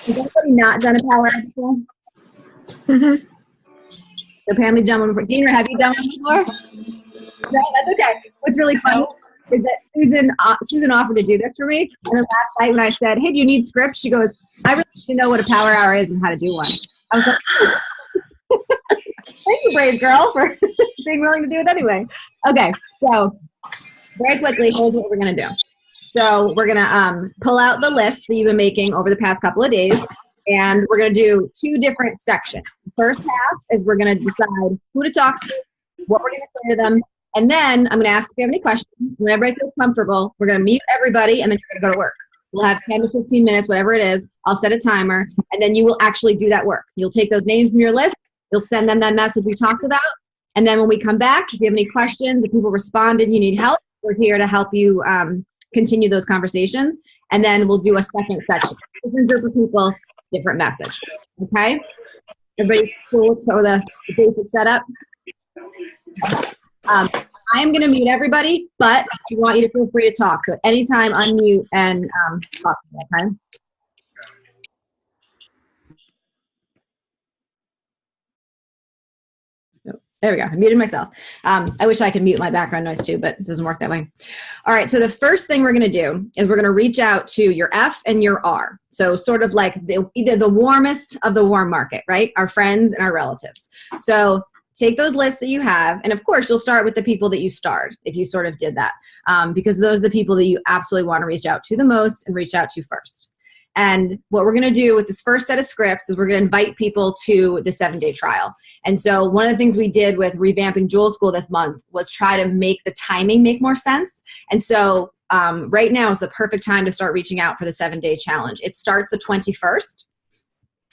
Has anybody not done a power hour before? Mm-hmm. So Pammy done one before. Dina, have you done one before? No, that's okay. What's really funny is that Susan offered to do this for me, and then last night when I said, "Hey, do you need scripts?" She goes, "I really need to know what a power hour is and how to do one." I was like, "Thank you, brave girl, for being willing to do it anyway." Okay, so very quickly, here's what we're gonna do. So we're gonna pull out the list that you've been making over the past couple of days, and we're gonna do 2 different sections. The first half is we're gonna decide who to talk to, what we're gonna say to them, and then I'm gonna ask if you have any questions. When everybody feels comfortable, we're gonna mute everybody, and then you're gonna go to work. We'll have 10 to 15 minutes, whatever it is. I'll set a timer, and then you will actually do that work. You'll take those names from your list, you'll send them that message we talked about, and then when we come back, if you have any questions, if people responded, you need help, we're here to help you continue those conversations, and then we'll do a second section. Different group of people, different message. Okay? Everybody's cool? So the basic setup. I am going to mute everybody, but I want you to feel free to talk. So at any time, unmute and talk. Okay? There we go. I muted myself. I wish I could mute my background noise too, but it doesn't work that way. All right. So the first thing we're going to do is we're going to reach out to your F and your R. So sort of like either the warmest of the warm market, right? Our friends and our relatives. So take those lists that you have. And of course, you'll start with the people that you starred if you sort of did that, because those are the people that you absolutely want to reach out to the most and reach out to first. And what we're going to do with this first set of scripts is we're going to invite people to the 7-day trial. And so one of the things we did with revamping Jewel School this month was try to make the timing make more sense. And so right now is the perfect time to start reaching out for the 7-day challenge. It starts the 21st.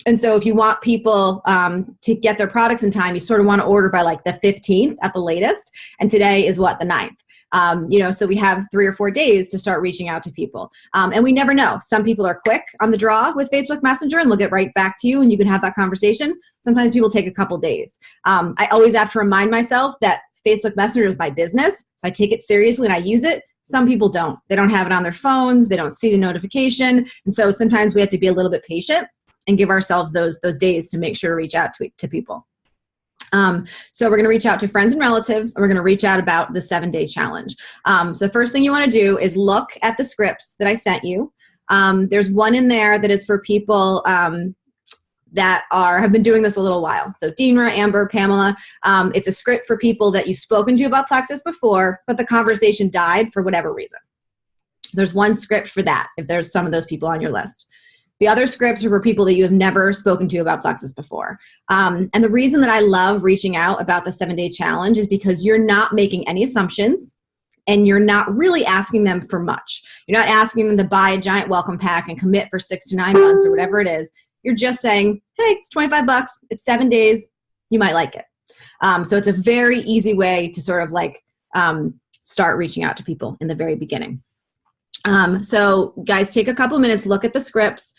And so if you want people to get their products in time, you sort of want to order by like the 15th at the latest. And today is what, the 9th. So we have 3 or 4 days to start reaching out to people. And we never know. Some people are quick on the draw with Facebook Messenger and they'll get right back to you and you can have that conversation. Sometimes people take a couple days. I always have to remind myself that Facebook Messenger is my business. So I take it seriously and I use it. Some people don't. They don't have it on their phones. They don't see the notification. And so sometimes we have to be a little bit patient and give ourselves those days to make sure to reach out to people. So we're going to reach out to friends and relatives, and we're going to reach out about the 7-day challenge. So the first thing you want to do is look at the scripts that I sent you. There's one in there that is for people that have been doing this a little while. So Deanra, Amber, Pamela, it's a script for people that you've spoken to about Plexus before, but the conversation died for whatever reason. There's one script for that, if there's some of those people on your list. The other scripts are for people that you have never spoken to about Plexus before. And the reason that I love reaching out about the 7-day challenge is because you're not making any assumptions and you're not really asking them for much. You're not asking them to buy a giant welcome pack and commit for 6 to 9 months or whatever it is. You're just saying, hey, it's $25, it's 7 days, you might like it. So it's a very easy way to sort of like start reaching out to people in the very beginning. So guys, take a couple minutes, look at the scripts,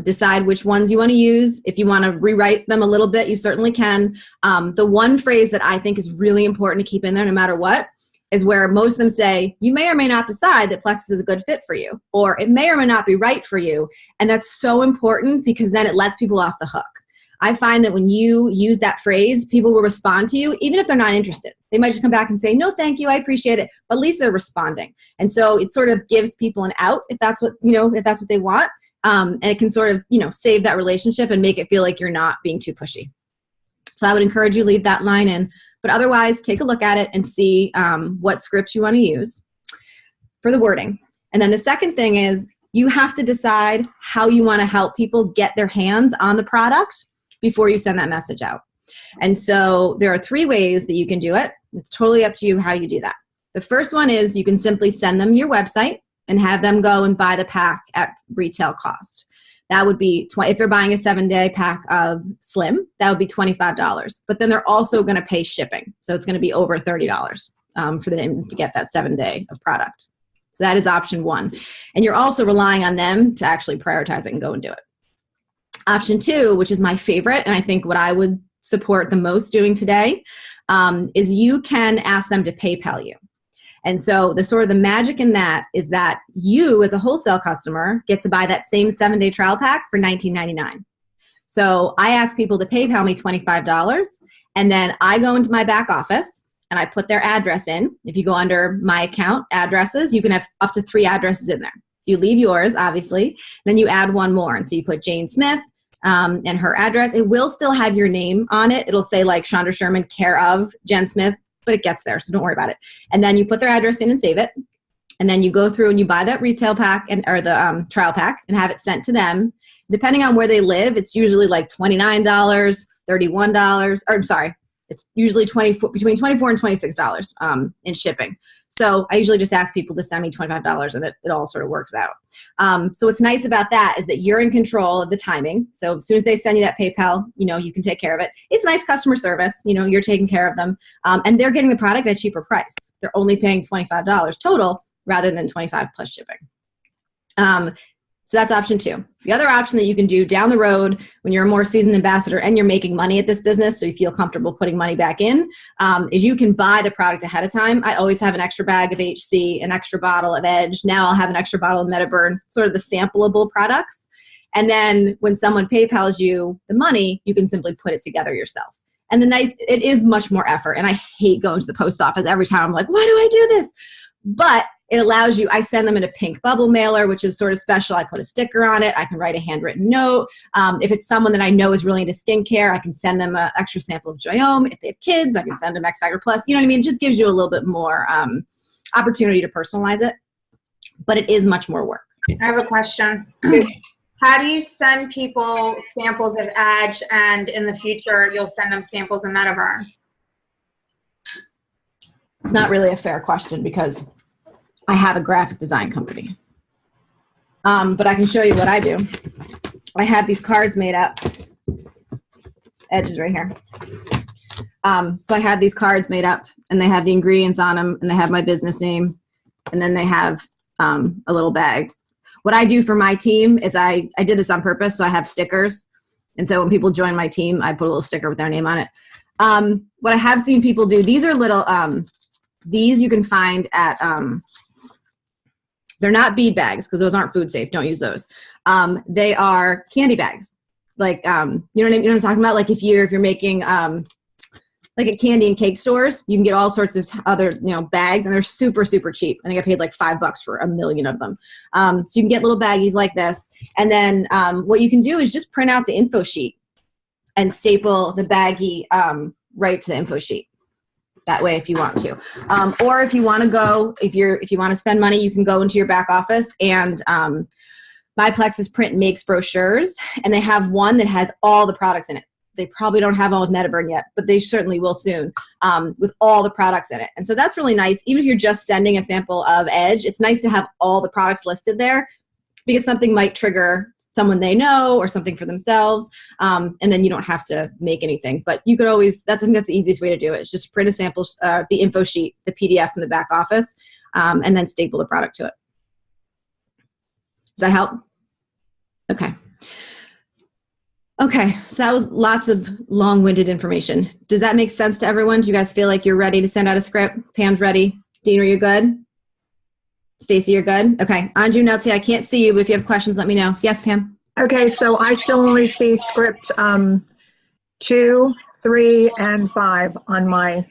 decide which ones you want to use. If you want to rewrite them a little bit, you certainly can. The one phrase that I think is really important to keep in there no matter what is where most of them say, you may or may not decide that Plexus is a good fit for you, or it may or may not be right for you. And that's so important because then it lets people off the hook. I find that when you use that phrase, people will respond to you, even if they're not interested. They might just come back and say, no, thank you, I appreciate it. But at least they're responding. And so it sort of gives people an out if that's what, if that's what they want. And it can sort of, save that relationship and make it feel like you're not being too pushy. So I would encourage you to leave that line in. But otherwise, take a look at it and see what scripts you want to use for the wording. And then the second thing is you have to decide how you want to help people get their hands on the product before you send that message out. And so there are 3 ways that you can do it. It's totally up to you how you do that. The first one is you can simply send them your website and have them go and buy the pack at retail cost. That would be, if they're buying a 7-day pack of Slim, that would be $25. But then they're also going to pay shipping. So it's going to be over $30 for them to get that 7-day of product. So that is option 1. And you're also relying on them to actually prioritize it and go and do it. Option 2, which is my favorite, and I think what I would support the most doing today, is you can ask them to PayPal you. And so the magic in that is that you as a wholesale customer get to buy that same 7-day trial pack for $19.99. So I ask people to PayPal me $25, and then I go into my back office and I put their address in. If you go under my account addresses, you can have up to 3 addresses in there. So you leave yours, obviously, then you add one more. And so you put Jane Smith and her address. It will still have your name on it. It'll say like Chandra Sherman, care of Jen Smith, but it gets there, so don't worry about it. And then you put their address in and save it. And then you go through and you buy that retail pack or the trial pack and have it sent to them. Depending on where they live, it's usually like $29, $31, or I'm sorry, it's usually between $24 and $26 in shipping. So I usually just ask people to send me $25 and it all sort of works out. So what's nice about that is that you're in control of the timing. So as soon as they send you that PayPal, you can take care of it. It's nice customer service. You're taking care of them. And they're getting the product at a cheaper price. They're only paying $25 total rather than $25 plus shipping. So that's option 2. The other option that you can do down the road when you're a more seasoned ambassador and you're making money at this business, so you feel comfortable putting money back in, is you can buy the product ahead of time. I always have an extra bag of HC, an extra bottle of Edge. Now I'll have an extra bottle of Metaburn, sort of the sampleable products. And then when someone PayPals you the money, you can simply put it together yourself. And it is much more effort. And I hate going to the post office every time. I'm like, why do I do this? But it allows you, I send them in a pink bubble mailer, which is sort of special. I put a sticker on it. I can write a handwritten note. If it's someone that I know is really into skincare, I can send them an extra sample of Joyome. If they have kids, I can send them X Factor Plus. You know what I mean? It just gives you a little bit more opportunity to personalize it. But it is much more work. I have a question. How do you send people samples of Edge, and in the future you'll send them samples of Metaburn? It's not really a fair question because I have a graphic design company. But I can show you what I do. I have these cards made up. Edge is right here. So I have these cards made up, and they have the ingredients on them, and they have my business name, and then they have a little bag. What I do for my team is I did this on purpose, so I have stickers. And so when people join my team, I put a little sticker with their name on it. What I have seen people do, these are little, these you can find at, they're not bead bags because those aren't food safe. Don't use those. They are candy bags. Like, you know what I'm talking about? Like if you're making, like at candy and cake stores, you can get all sorts of other, bags, and they're super, super cheap. I think I paid like $5 for 1 million of them. So you can get little baggies like this. And then what you can do is just print out the info sheet and staple the baggie right to the info sheet. That way, if you want to, or if you want to go, if you want to spend money, you can go into your back office and My Plexus Print makes brochures, and they have one that has all the products in it. They probably don't have all with Metaburn yet, but they certainly will soon, with all the products in it. And so that's really nice. Even if you're just sending a sample of Edge, it's nice to have all the products listed there because something might trigger someone they know or something for themselves, and then you don't have to make anything. But you could always, I think that's the easiest way to do it. It's just print a sample, the info sheet, the PDF from the back office, and then staple the product to it. Does that help? Okay. Okay, so that was lots of long-winded information. Does that make sense to everyone? Do you guys feel like you're ready to send out a script? Pam's ready. Dean, are you good? Stacy, you're good? Okay. Anju, Nelsie, I can't see you, but if you have questions, let me know. Yes, Pam? Okay, so I still only see script 2, 3, and 5 on my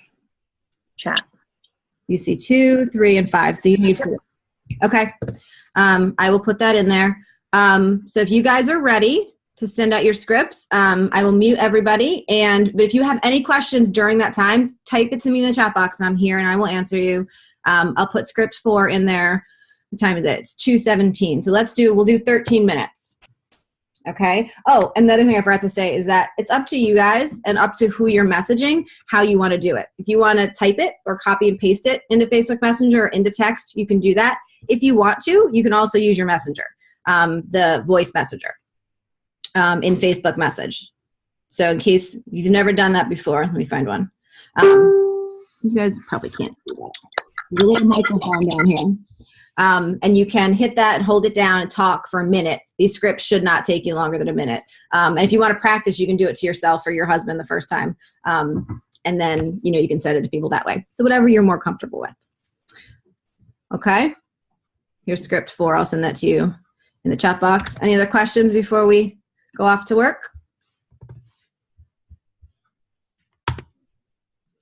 chat. You see 2, 3, and 5, so you need 4. Okay. I will put that in there. So if you guys are ready to send out your scripts, I will mute everybody. But if you have any questions during that time, type it to me in the chat box, and I'm here, and I will answer you. I'll put script 4 in there. What time is it? It's 2:17. So we'll do 13 minutes. Okay. Oh, another thing I forgot to say is that it's up to you guys and up to who you're messaging, how you want to do it. If you want to type it or copy and paste it into Facebook Messenger or into text, you can do that. If you want to, you can also use your messenger, the voice messenger. In Facebook message. So in case you've never done that before, let me find one. You guys probably can't do that. There's a little microphone down here. And you can hit that and hold it down and talk for a minute. These scripts should not take you longer than a minute. And if you want to practice, you can do it to yourself or your husband the first time. And then, you can send it to people that way. So whatever you're more comfortable with. Okay. Here's script 4. I'll send that to you in the chat box. Any other questions before we go off to work?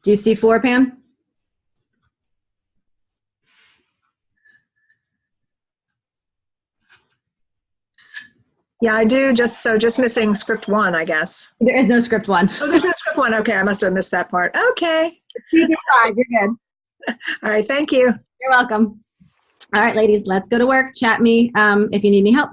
Do you see 4, Pam? Yeah, I do. Just missing script 1, I guess. There is no script 1. Oh, there's no script 1. Okay, I must have missed that part. Okay. You're good. All right. Thank you. You're welcome. All right, ladies, let's go to work. Chat me if you need any help.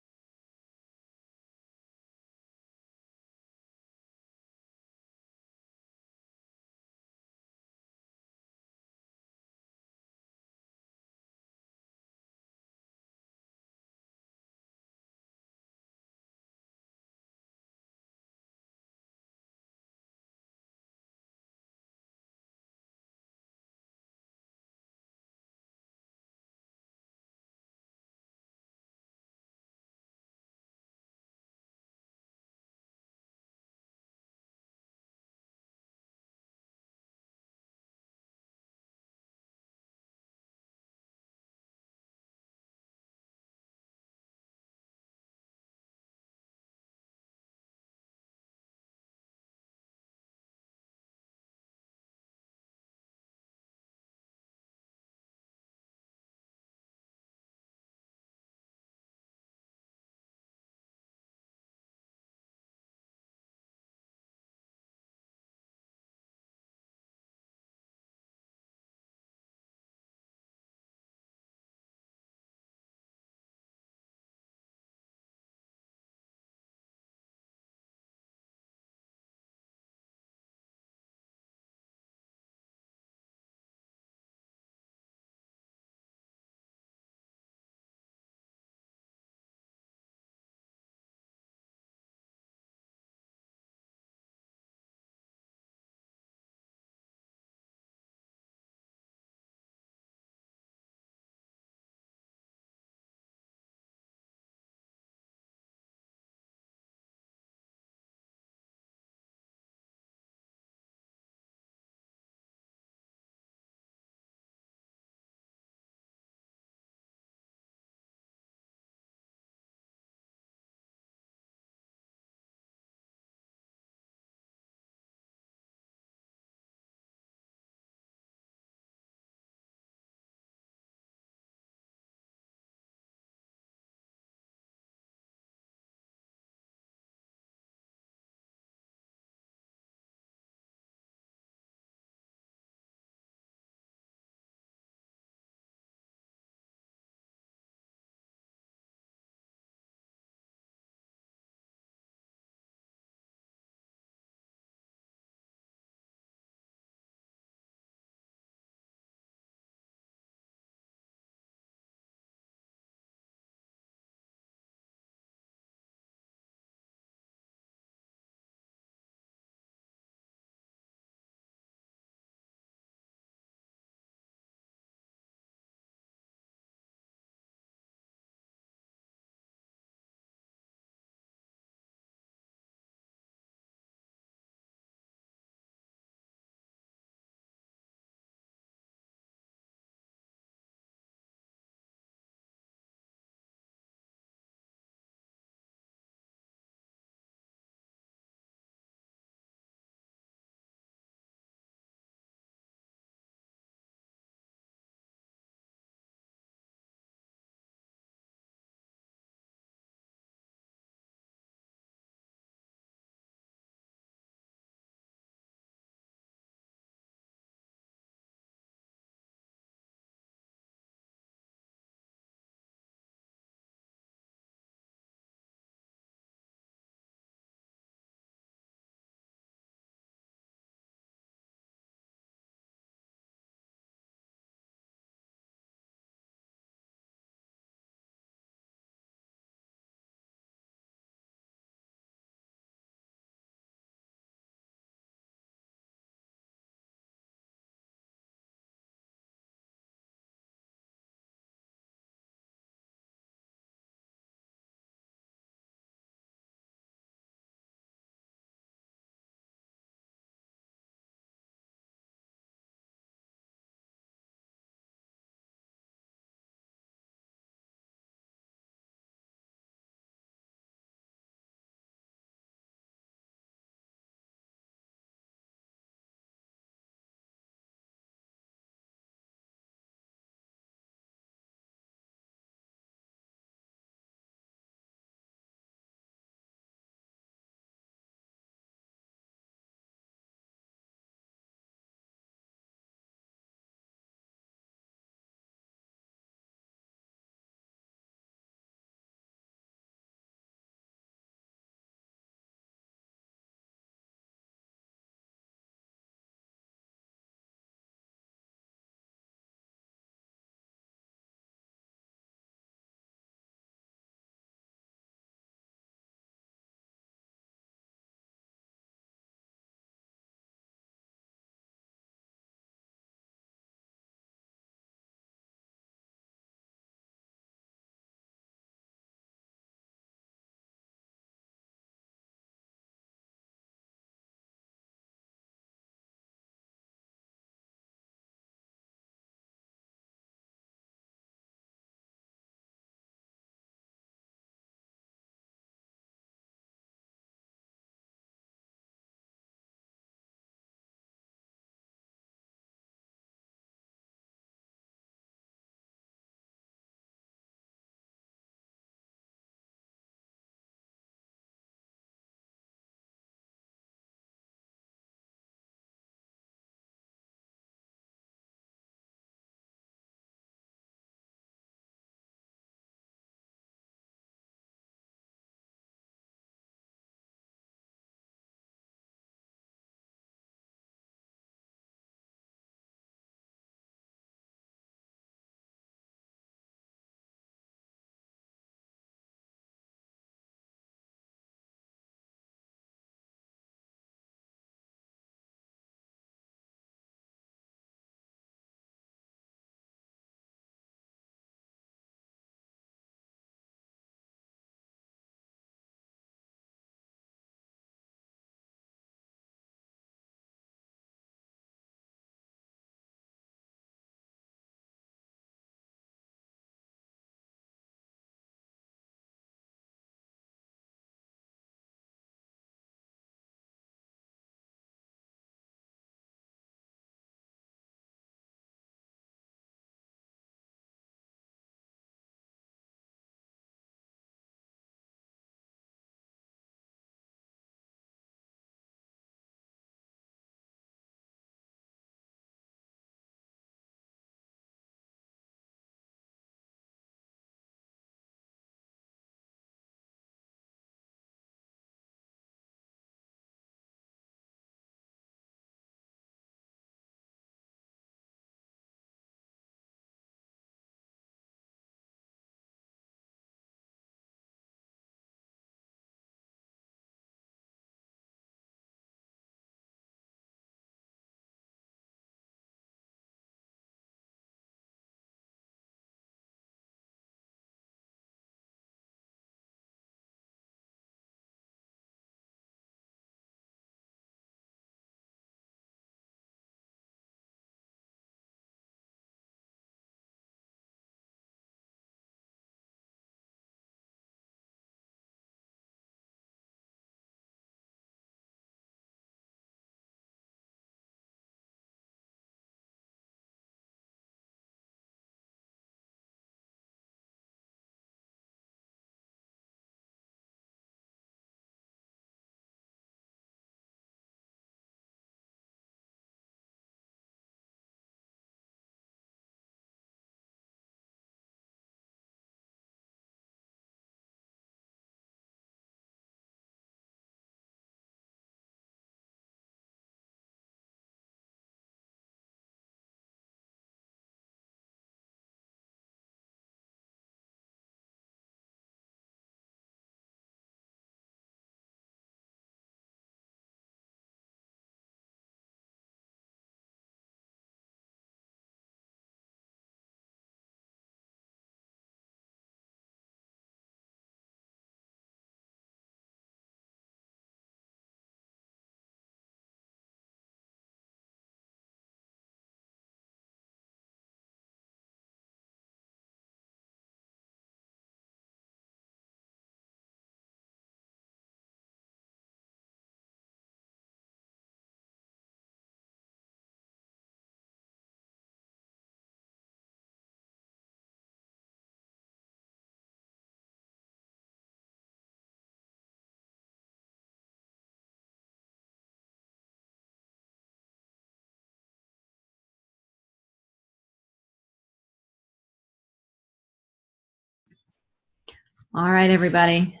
All right, everybody.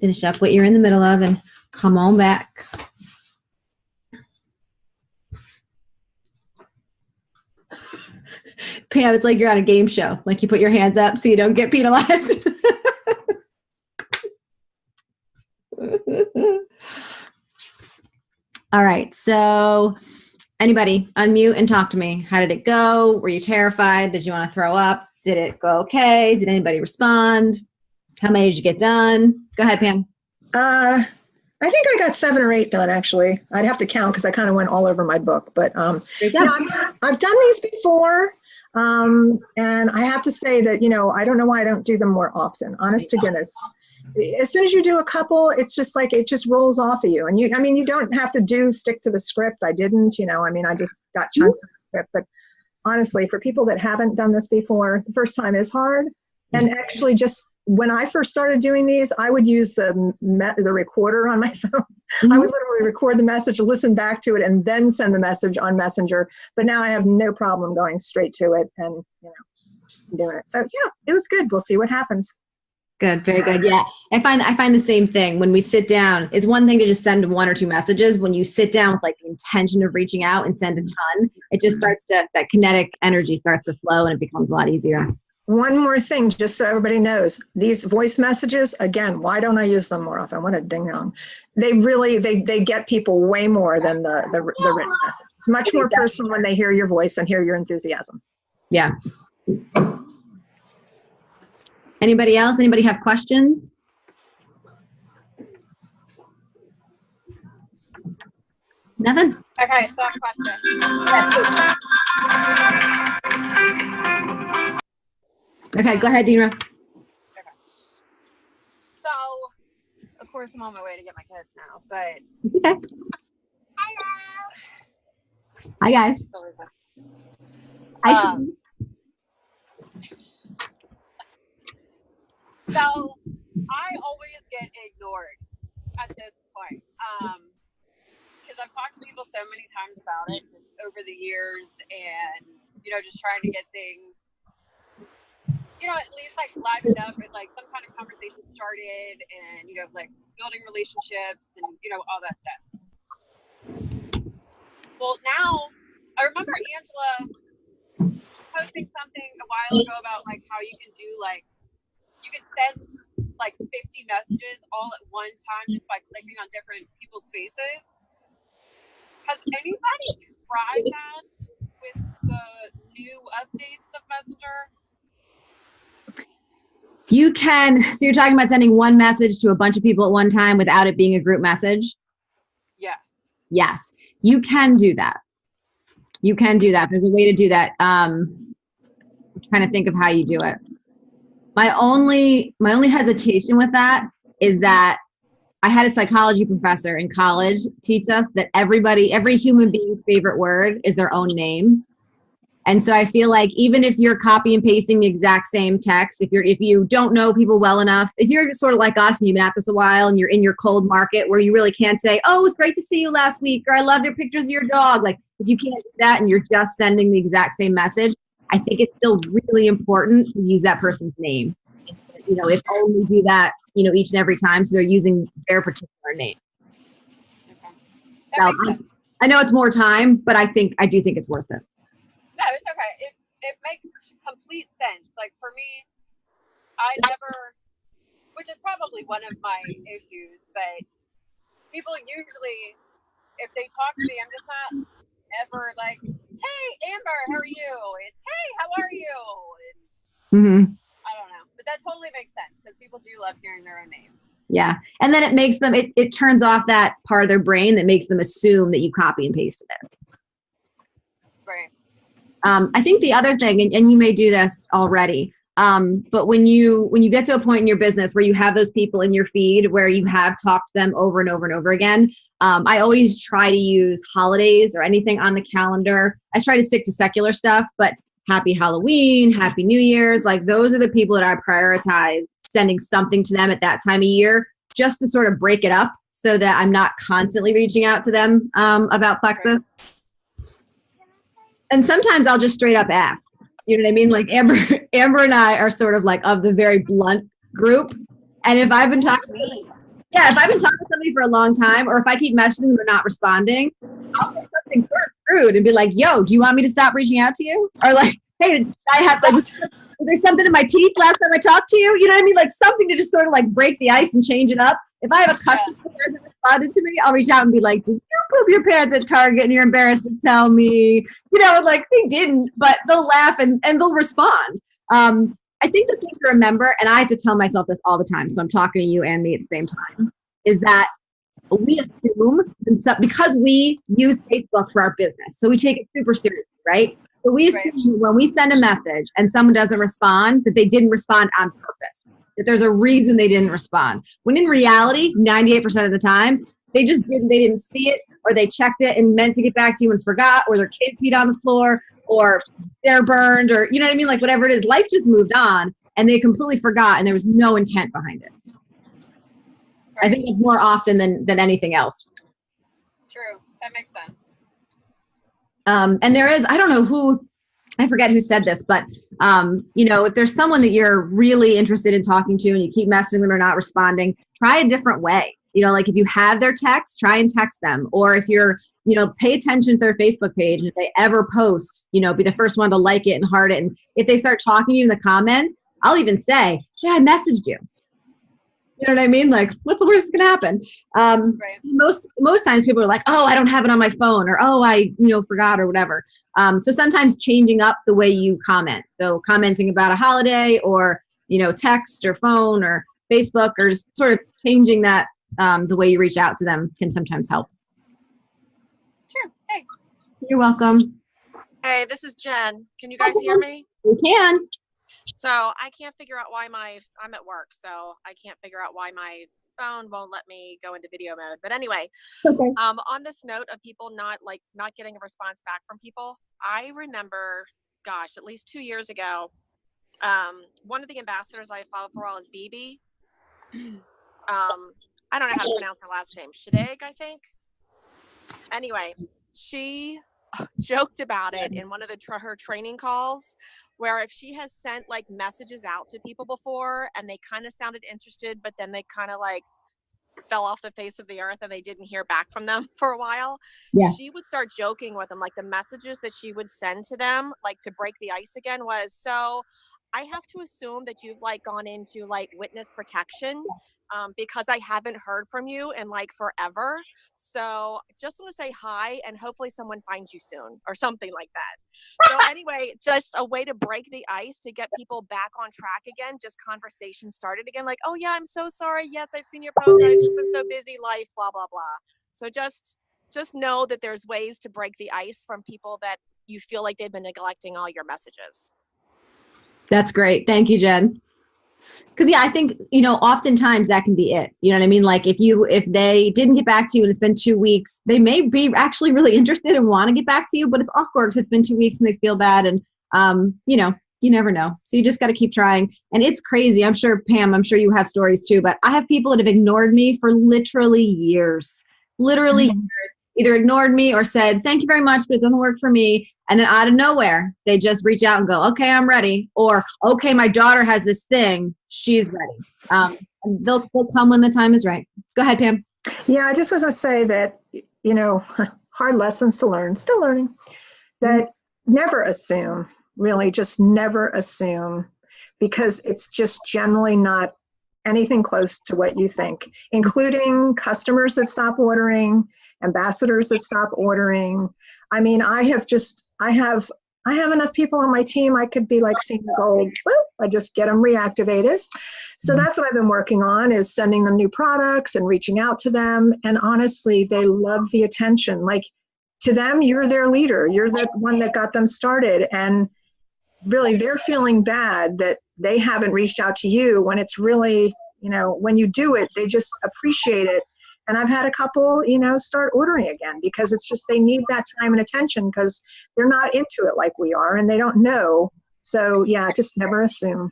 Finish up what you're in the middle of and come on back. Pam, it's like you're on a game show. Like you put your hands up so you don't get penalized. All right. So anybody unmute and talk to me. How did it go? Were you terrified? Did you want to throw up? Did it go okay? Did anybody respond? How many did you get done? Go ahead, Pam. I think I got 7 or 8 done, actually. I'd have to count because I kind of went all over my book. But Great job. I've done these before. And I have to say that, I don't know why I don't do them more often. Honest to goodness. As soon as you do a couple, it's just like it just rolls off of you. And you don't have to stick to the script. I didn't, I just got chunks of the script. But honestly, for people that haven't done this before, the first time is hard. And actually, just when I first started doing these, I would use the recorder on my phone. Mm-hmm. I would literally record the message, listen back to it, and then send the message on Messenger. But now I have no problem going straight to it and doing it. So yeah, it was good. We'll see what happens. Good, very good. Yeah, I find the same thing when we sit down. It's one thing to just send 1 or 2 messages. When you sit down with like the intention of reaching out and send a ton, it just starts to, that kinetic energy starts to flow and it becomes a lot easier. One more thing, just so everybody knows, these voice messages, again, why don't I use them more often? What a ding dong. They really, they get people way more than the written message. It's much more personal when they hear your voice and hear your enthusiasm. Yeah. Anybody else? Anybody have questions? Nothing? Okay, so I have a question. Yes. Okay, go ahead, Dina. Okay. So, of course, I'm on my way to get my kids now, but... It's okay. Hello. Hi, guys. So, I always get ignored at this point. Because I've talked to people so many times about it over the years and, just trying to get things, at least like livened up and like some kind of conversation started and, like building relationships and, all that stuff. Well, now I remember Angela posting something a while ago about like how you can do like, you can send like 50 messages all at one time just by clicking on different people's faces. Has anybody tried that with the new updates of Messenger? You can, so you're talking about sending one message to a bunch of people at one time without it being a group message? Yes. Yes, you can do that. You can do that. There's a way to do that. I'm trying to think of how you do it. My only hesitation with that is that I had a psychology professor in college teach us that every human being's favorite word is their own name. And so I feel like even if you're copy and pasting the exact same text, if you don't know people well enough, if you're sort of like us and you've been at this a while and you're in your cold market where you really can't say, oh, it was great to see you last week, or I love your pictures of your dog. Like if you can't do that and you're just sending the exact same message, I think it's still really important to use that person's name. If only do that, each and every time, so they're using their particular name. Okay. Now, I know it's more time, but I do think it's worth it. No, it's okay. It makes complete sense. Like for me, I never, which is probably one of my issues, but people usually, if they talk to me, I'm just not ever like, hey, Amber, how are you? It's, hey, how are you? And I don't know, but that totally makes sense because people do love hearing their own name. Yeah. And then it makes them, it turns off that part of their brain that makes them assume that you copy and pasted it. Right. I think the other thing, and you may do this already, but when you get to a point in your business where you have those people in your feed where you have talked to them over and over and over again, I always try to use holidays or anything on the calendar. I try to stick to secular stuff, but Happy Halloween, Happy New Year's, like those are the people that I prioritize sending something to them at that time of year, just to sort of break it up so that I'm not constantly reaching out to them about Plexus. And sometimes I'll just straight up ask, you know what I mean? Like Amber and I are sort of like of the very blunt group. And if I've been talking, if I've been talking to somebody for a long time, or if I keep messaging them, they're not responding, I'll say something sort of rude and be like, yo, do you want me to stop reaching out to you? Or like, hey, I have like, was there something in my teeth last time I talked to you? You know what I mean? Like something to just sort of like break the ice and change it up. If I have a customer who hasn't responded to me, I'll reach out and be like, did you poop your pants at Target and you're embarrassed to tell me? You know, like they didn't, but they'll laugh and they'll respond. I think the thing to remember, and I have to tell myself this all the time, so I'm talking to you and me at the same time, is that we assume, because we use Facebook for our business, so we take it super seriously, right? So we assume when we send a message and someone doesn't respond, that they didn't respond on purpose, that there's a reason they didn't respond. When in reality, 98% of the time, they just didn't see it, or they checked it and meant to get back to you and forgot, or their kid peed on the floor, or they're burned, or you know what I mean? Like whatever it is, life just moved on and they completely forgot and there was no intent behind it. I think it's more often than anything else. True. That makes sense. And there is, I don't know who, I forget who said this, but you know, if there's someone that you're really interested in talking to and you keep messaging them or not responding, try a different way. You know, like if you have their text, try and text them. Or if you're, you know, pay attention to their Facebook page. And if they ever post, you know, be the first one to like it and heart it. And if they start talking to you in the comments, I'll even say, yeah, I messaged you. You know what I mean? Like, what's the worst that's gonna happen? Most times people are like, oh, I don't have it on my phone, or oh, I forgot, or whatever. So sometimes changing up the way you comment. So commenting about a holiday, or text or phone or Facebook, or just sort of changing that the way you reach out to them can sometimes help. Sure, thanks. You're welcome. Hey, this is Jen. Can you guys hear me? We can. So I can't figure out why I'm at work, so I can't figure out why my phone won't let me go into video mode. But anyway, okay. On this note of people not getting a response back from people, I remember, gosh, at least 2 years ago, one of the ambassadors I follow for all is BB. I don't know how to pronounce her last name. Shadig, I think. Anyway, she joked about it in one of her training calls, where if she has sent messages out to people before and they kind of sounded interested, but then they kind of fell off the face of the earth and they didn't hear back from them for a while, she would start joking with them. The messages that she would send to them, to break the ice again, was, so I have to assume that you've gone into witness protection because I haven't heard from you in forever. So just want to say hi and hopefully someone finds you soon, or something like that. So anyway, just a way to break the ice, to get people back on track again. Just conversation started again. Oh yeah, I'm so sorry. Yes, I've seen your post. I've just been so busy, life, blah, blah, blah. So just know that there's ways to break the ice from people that you feel like they've been neglecting all your messages. That's great. Thank you, Jen. Because I think, oftentimes that can be it. You know what I mean? If they didn't get back to you and it's been 2 weeks, they may be actually really interested and want to get back to you, but it's awkward because it's been 2 weeks and they feel bad. And, you never know. So you just got to keep trying. And it's crazy. I'm sure, Pam, you have stories too, but I have people that have ignored me for literally years, years, either ignored me or said, thank you very much, but it doesn't work for me. And then out of nowhere, they just reach out and go, okay, I'm ready. Or, okay, my daughter has this thing. She's ready. And they'll come when the time is right. Go ahead, Pam. Yeah, I just was going to say that, hard lessons to learn, still learning, that never assume, really just never assume, because it's just generally not anything close to what you think, including customers that stop ordering, ambassadors that stop ordering. I mean, I have enough people on my team, I could be seeing the gold. I just get them reactivated. So that's what I've been working on, is sending them new products and reaching out to them. And honestly, they love the attention. To them, you're their leader. You're the one that got them started. And really, they're feeling bad that they haven't reached out to you, when it's really, when you do it, they just appreciate it. And I've had a couple, start ordering again, because it's just, they need that time and attention, because they're not into it like we are and they don't know. So yeah, just never assume.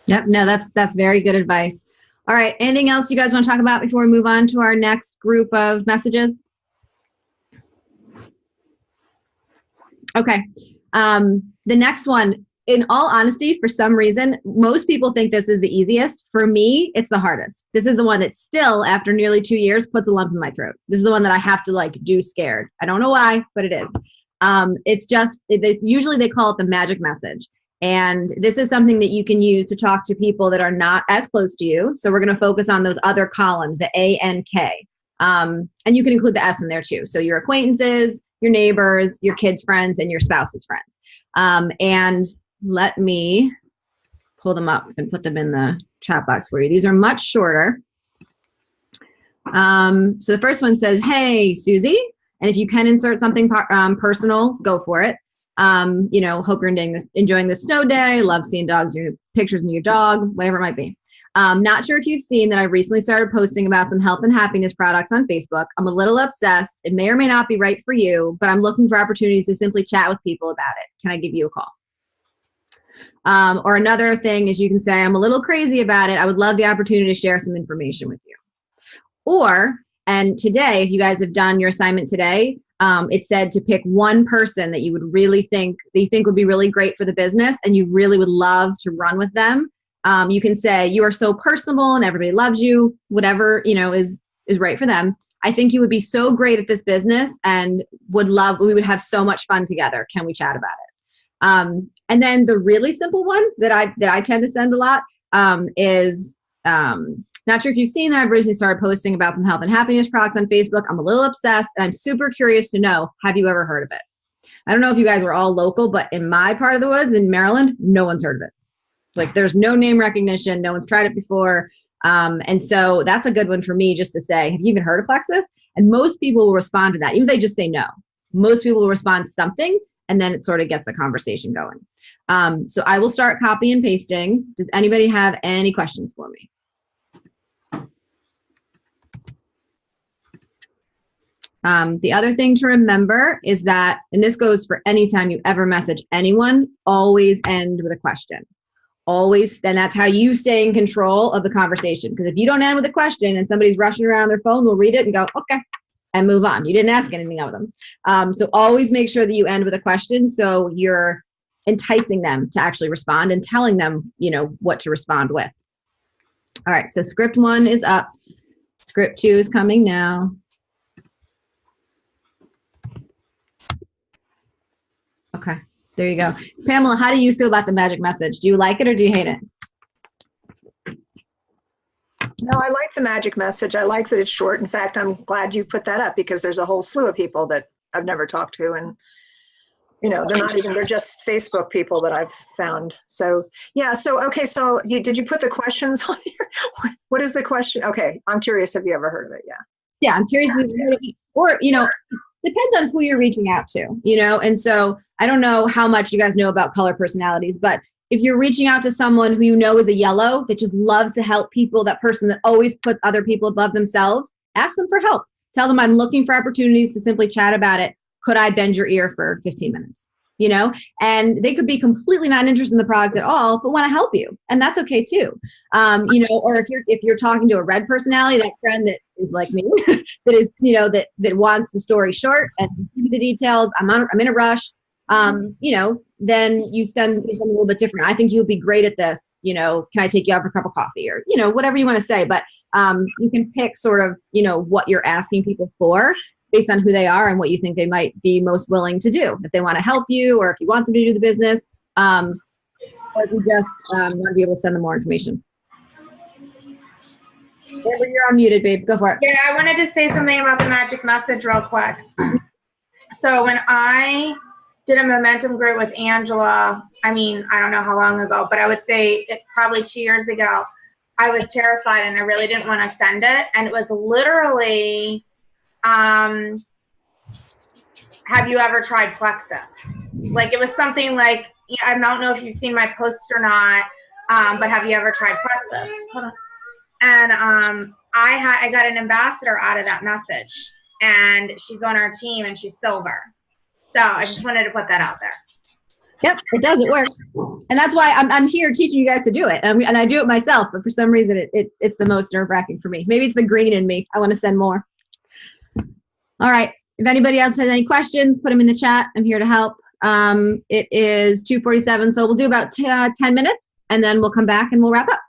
Yep. No, that's very good advice. All right. Anything else you guys want to talk about before we move on to our next group of messages? Okay. The next one, in all honesty, for some reason, most people think this is the easiest. For me, it's the hardest. This is the one that still, after nearly 2 years, puts a lump in my throat. This is the one that I have to like do scared. I don't know why, but it is. It's just, usually they call it the magic message. And this is something that you can use to talk to people that are not as close to you. So we're going to focus on those other columns, the A and K. And you can include the S in there too. So your acquaintances, your neighbors, your kids' friends, and your spouse's friends. And let me pull them up and put them in the chat box for you. These are much shorter. So the first one says, hey, Susie. And if you can insert something personal, go for it. Hope you're enjoying this snow day. Love seeing pictures of your dog, whatever it might be. Not sure if you've seen that I recently started posting about some health and happiness products on Facebook. I'm a little obsessed. It may or may not be right for you, but I'm looking for opportunities to simply chat with people about it. Can I give you a call? Or another thing is you can say, I'm a little crazy about it. I would love the opportunity to share some information with you. And today, if you guys have done your assignment today, it said to pick one person that you would really think would be really great for the business and you really would love to run with them. You can say you are so personable and everybody loves you, whatever, is right for them. I think you would be so great at this business and we would have so much fun together. Can we chat about it? And then the really simple one that I tend to send a lot is, not sure if you've seen that I've recently started posting about some health and happiness products on Facebook. I'm a little obsessed and I'm super curious to know, have you ever heard of it? I don't know if you guys are all local, but in my part of the woods in Maryland, no one's heard of it. Like there's no name recognition. No one's tried it before. And so that's a good one for me just to say, have you even heard of Plexus? And most people will respond to that. Even if they just say no, most people will respond to something and then it sort of gets the conversation going. So I will start copy and pasting. Does anybody have any questions for me? The other thing to remember is that, and this goes for any time you ever message anyone, always end with a question. Always, and that's how you stay in control of the conversation. Because if you don't end with a question and somebody's rushing around their phone, they'll read it and go, okay, and move on. You didn't ask anything of them. So always make sure that you end with a question so you're enticing them to actually respond and telling them, what to respond with. All right, so script 1 is up. Script 2 is coming now. Okay, there you go. Pamela, how do you feel about the magic message? Do you like it or do you hate it? No, I like the magic message. I like that it's short. In fact, I'm glad you put that up because there's a whole slew of people that I've never talked to and, they're just Facebook people that I've found. So, yeah. So, okay. So did you put the questions on here? What is the question? Okay. I'm curious. Have you ever heard of it? Yeah. Yeah. I'm curious. If you've heard of it. Or, depends on who you're reaching out to, and so I don't know how much you guys know about color personalities, but if you're reaching out to someone who is a yellow that just loves to help people, that person that always puts other people above themselves, ask them for help. Tell them I'm looking for opportunities to simply chat about it. Could I bend your ear for 15 minutes? And they could be completely not interested in the product at all, but want to help you. And that's okay too. Or if you're talking to a red personality, that friend that is like me, that is, that wants the story short and give me the details. I'm in a rush. Then you send something a little bit different. I think you'll be great at this. Can I take you out for a cup of coffee or, whatever you want to say, but you can pick sort of, what you're asking people for based on who they are and what you think they might be most willing to do. If they want to help you or if you want them to do the business, or if you just want to be able to send them more information. Amber, you're unmuted, babe. Go for it. Yeah, I wanted to say something about the magic message real quick. So when I did a momentum group with Angela, I don't know how long ago, but I would say it's probably 2 years ago, I was terrified and I really didn't want to send it. And it was literally, have you ever tried Plexus? Like it was something like, I don't know if you've seen my post or not, but have you ever tried Plexus? Hold on. And I got an ambassador out of that message and she's on our team and she's silver. So I just wanted to put that out there. Yep, it does. It works. And that's why I'm here teaching you guys to do it. And I do it myself, but for some reason it's the most nerve-wracking for me. Maybe it's the green in me. I want to send more. All right. If anybody else has any questions, put them in the chat. I'm here to help. It is 2:47, so we'll do about 10 minutes, and then we'll come back and we'll wrap up.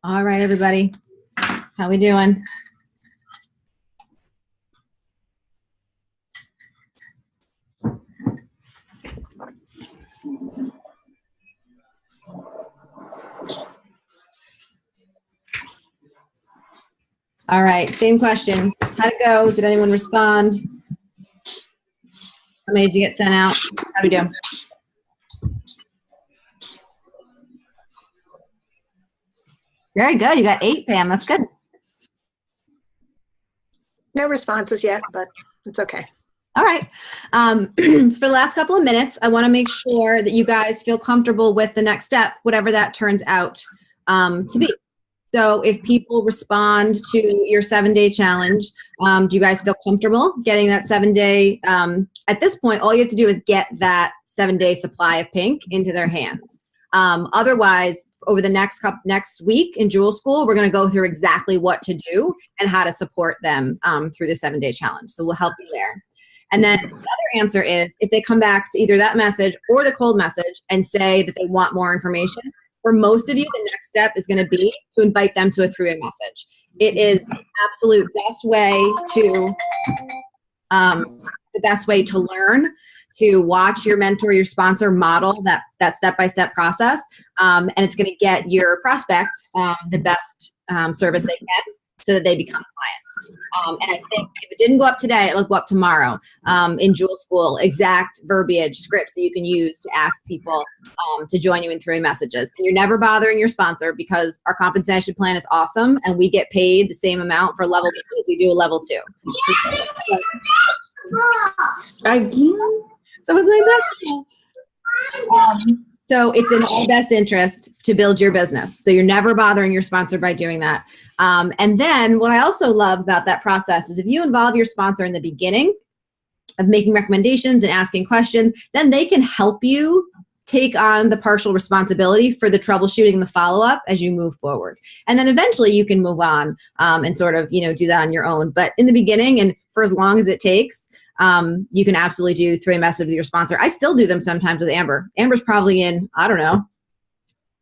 All right, everybody. How we doing? All right, same question. How'd it go? Did anyone respond? How many did you get sent out? How'd we do? Very good. You got 8, Pam. That's good. No responses yet, but it's okay. All right. So for the last couple of minutes, I want to make sure that you guys feel comfortable with the next step, whatever that turns out to be. So if people respond to your 7-day challenge, do you guys feel comfortable getting that 7-day? At this point, all you have to do is get that 7-day supply of pink into their hands. Otherwise, over the next week in Jewel School, we're going to go through exactly what to do and how to support them through the 7-day challenge. So we'll help you there. And then the other answer is if they come back to either that message or the cold message and say that they want more information, for most of you, the next step is going to be to invite them to a 3-way message. It is the absolute best way to learn, to watch your mentor, your sponsor model that step-by-step process. And it's going to get your prospects the best service they can so that they become clients. And I think if it didn't go up today, it'll go up tomorrow in Jewel School, exact verbiage, scripts that you can use to ask people to join you in 3-way messages. And you're never bothering your sponsor because our compensation plan is awesome and we get paid the same amount for level 2 as we do a level 2. So was my best. So it's in our best interest to build your business. So you're never bothering your sponsor by doing that. And then what I also love about that process is if you involve your sponsor in the beginning of making recommendations and asking questions, then they can help you take on the partial responsibility for the troubleshooting and the follow-up as you move forward. And then eventually you can move on and sort of, do that on your own. But in the beginning and for as long as it takes, you can absolutely do 3-way messages with your sponsor. I still do them sometimes with Amber. Amber's probably in,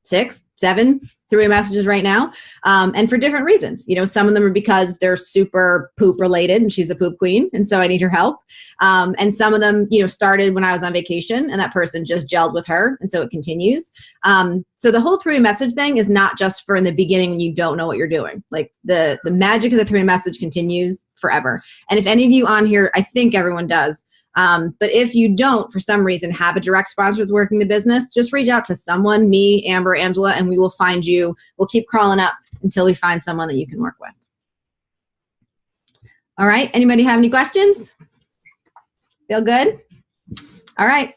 6, 7 3-way messages right now. And for different reasons. Some of them are because they're super poop related and she's the poop queen. And so I need her help. And some of them, started when I was on vacation and that person just gelled with her. And so it continues. So the whole 3-way message thing is not just for in the beginning when you don't know what you're doing. Like the magic of the 3-way message continues forever. And if any of you on here, I think everyone does. But if you don't, for some reason, have a direct sponsor that's working the business, just reach out to someone, me, Amber, Angela, and we will find you. We'll keep crawling up until we find someone that you can work with. All right. Anybody have any questions? Feel good? All right.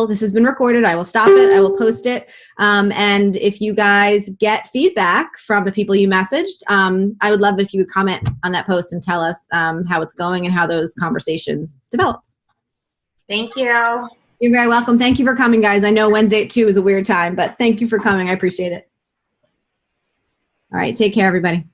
This has been recorded. I will stop it. I will post it. And if you guys get feedback from the people you messaged, I would love it if you would comment on that post and tell us how it's going and how those conversations develop. Thank you. You're very welcome. Thank you for coming, guys. I know Wednesday at 2 is a weird time, but thank you for coming. I appreciate it. All right. Take care, everybody.